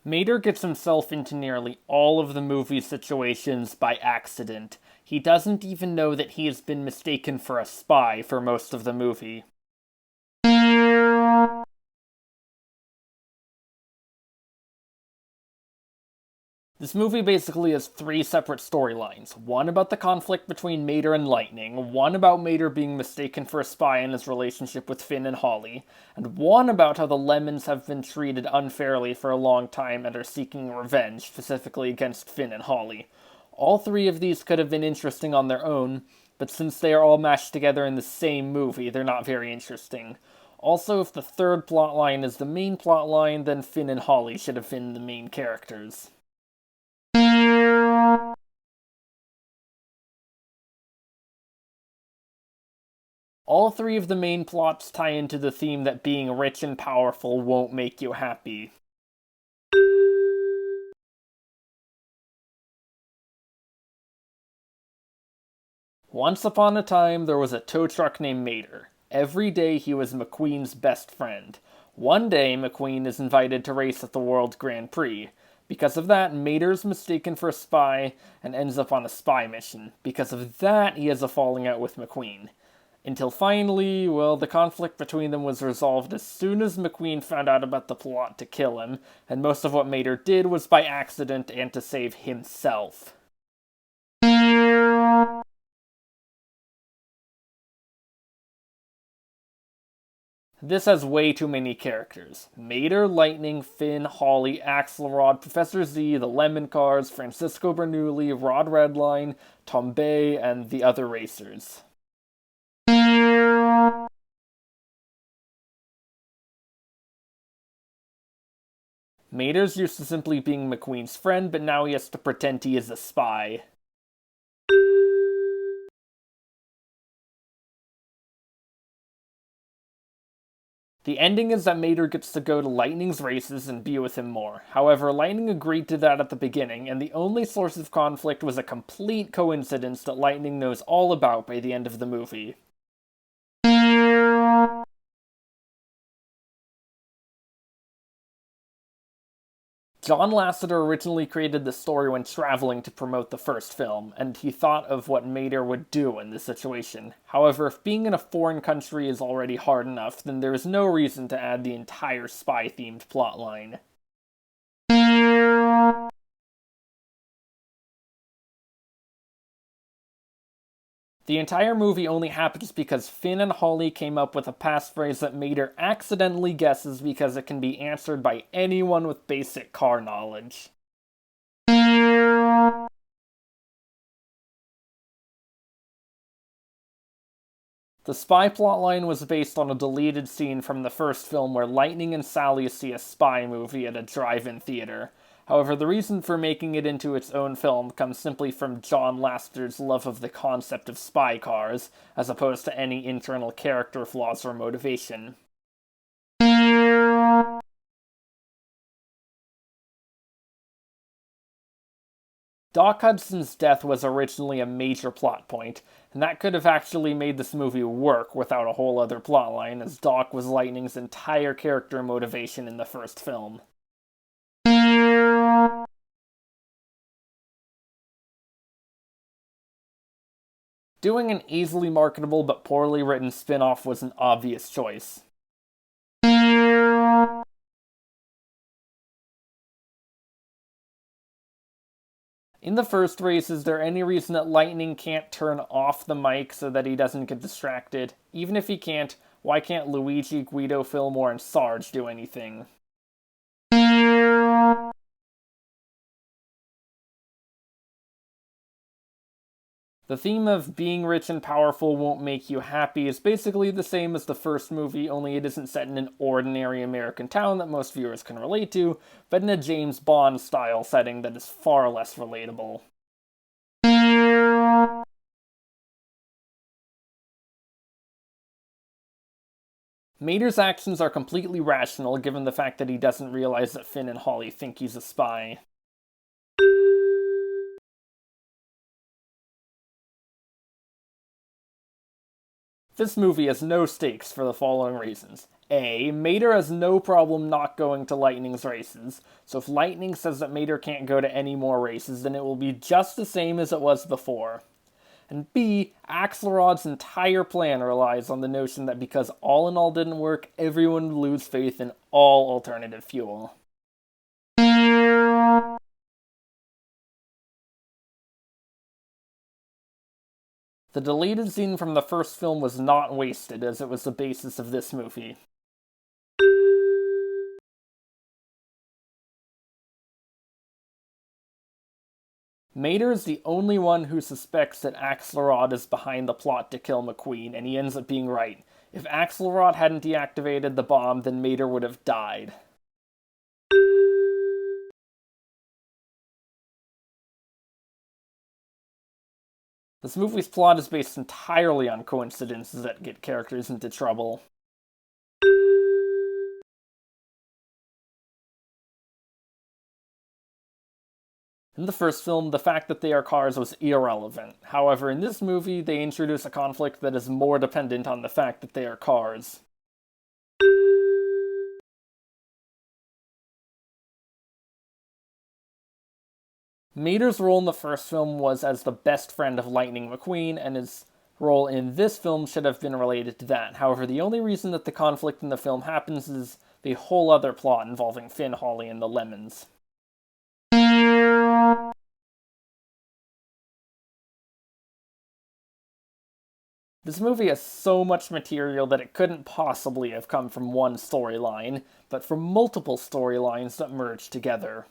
Mater gets himself into nearly all of the movie's situations by accident. He doesn't even know that he has been mistaken for a spy for most of the movie. This movie basically has three separate storylines. One about the conflict between Mater and Lightning, one about Mater being mistaken for a spy in his relationship with Finn and Holly, and one about how the Lemons have been treated unfairly for a long time and are seeking revenge, specifically against Finn and Holly. All three of these could have been interesting on their own, but since they are all mashed together in the same movie, they're not very interesting. Also, if the third plotline is the main plotline, then Finn and Holly should have been the main characters. All three of the main plots tie into the theme that being rich and powerful won't make you happy. Once upon a time, there was a tow truck named Mater. Every day he was McQueen's best friend. One day, McQueen is invited to race at the World Grand Prix. Because of that, Mater is mistaken for a spy and ends up on a spy mission. Because of that, he has a falling out with McQueen. Until finally, well, the conflict between them was resolved as soon as McQueen found out about the plot to kill him, and most of what Mater did was by accident and to save himself. This has way too many characters. Mater, Lightning, Finn, Holly, Axelrod, Professor Z, the Lemon Cars, Francisco Bernoulli, Rod Redline, Tombay, and the other racers. Mater's used to simply being McQueen's friend, but now he has to pretend he is a spy. The ending is that Mater gets to go to Lightning's races and be with him more. However, Lightning agreed to that at the beginning, and the only source of conflict was a complete coincidence that Lightning knows all about by the end of the movie. John Lasseter originally created the story when traveling to promote the first film, and he thought of what Mater would do in this situation. However, if being in a foreign country is already hard enough, then there is no reason to add the entire spy-themed plotline. The entire movie only happens because Finn and Holly came up with a passphrase that Mater accidentally guesses because it can be answered by anyone with basic car knowledge. The spy plotline was based on a deleted scene from the first film where Lightning and Sally see a spy movie at a drive-in theater. However, the reason for making it into its own film comes simply from John Lasseter's love of the concept of spy cars, as opposed to any internal character flaws or motivation. Doc Hudson's death was originally a major plot point, and that could have actually made this movie work without a whole other plotline, as Doc was Lightning's entire character motivation in the first film. Doing an easily marketable but poorly written spin-off was an obvious choice. In the first race, is there any reason that Lightning can't turn off the mic so that he doesn't get distracted? Even if he can't, why can't Luigi, Guido, Fillmore, and Sarge do anything? The theme of being rich and powerful won't make you happy is basically the same as the first movie, only it isn't set in an ordinary American town that most viewers can relate to, but in a James Bond-style setting that is far less relatable. Mater's actions are completely rational given the fact that he doesn't realize that Finn and Holly think he's a spy. This movie has no stakes for the following reasons. A. Mater has no problem not going to Lightning's races, so if Lightning says that Mater can't go to any more races, then it will be just the same as it was before. And B. Axelrod's entire plan relies on the notion that because All in All didn't work, everyone would lose faith in all alternative fuel. The deleted scene from the first film was not wasted, as it was the basis of this movie. Mater is the only one who suspects that Axelrod is behind the plot to kill McQueen, and he ends up being right. If Axelrod hadn't deactivated the bomb, then Mater would have died. This movie's plot is based entirely on coincidences that get characters into trouble. In the first film, the fact that they are cars was irrelevant. However, in this movie, they introduce a conflict that is more dependent on the fact that they are cars. Mater's role in the first film was as the best friend of Lightning McQueen, and his role in this film should have been related to that. However, the only reason that the conflict in the film happens is the whole other plot involving Finn, Holly, and the Lemons. This movie has so much material that it couldn't possibly have come from one storyline, but from multiple storylines that merged together.